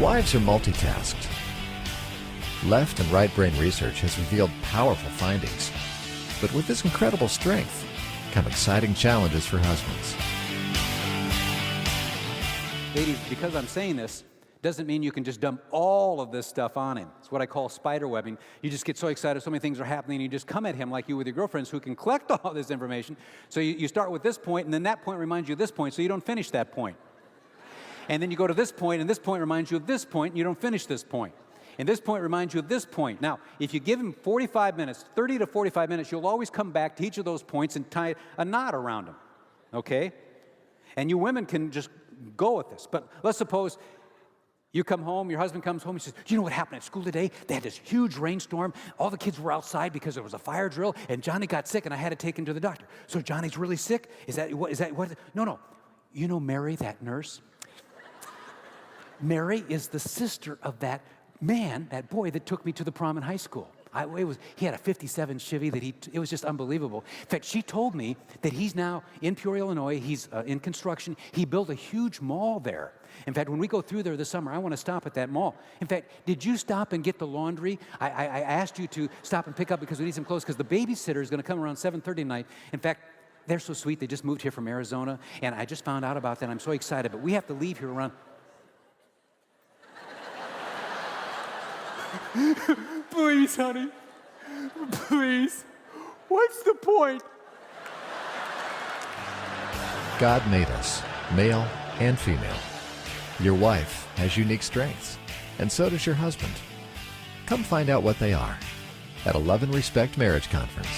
Wives are multitasked. Left and right brain research has revealed powerful findings. But with this incredible strength come exciting challenges for husbands. Ladies, because I'm saying this, doesn't mean you can just dump all of this stuff on him. It's what I call spider webbing. You just get so excited, so many things are happening, and you just come at him like you with your girlfriends who can collect all this information. So you start with this point, and then that point reminds you of this point, so you don't finish that point. And then you go to this point, and this point reminds you of this point, and you don't finish this point. And this point reminds you of this point. Now, if you give him 45 minutes, 30 to 45 minutes, you'll always come back to each of those points and tie a knot around them, okay? And you women can just go with this. But let's suppose you come home, your husband comes home, he says, "Do you know what happened at school today? They had this huge rainstorm. All the kids were outside because there was a fire drill, and Johnny got sick, and I had to take him to the doctor." So Johnny's really sick? Is that what? No. You know Mary, that nurse? Mary is the sister of that man, that boy that took me to the prom in high school. He had a 57 Chevy it was just unbelievable. In fact, she told me that he's now in Peoria, Illinois. He's in construction. He built a huge mall there. In fact, when we go through there this summer, I want to stop at that mall. In fact, did you stop and get the laundry? I asked you to stop and pick up because we need some clothes, because the babysitter is going to come around 7:30 tonight. In fact, they're so sweet. They just moved here from Arizona, and I just found out about that. I'm so excited, but we have to leave here around... Please, honey. Please. What's the point? God made us, male and female. Your wife has unique strengths, and so does your husband. Come find out what they are at 11 Respect Marriage Conference.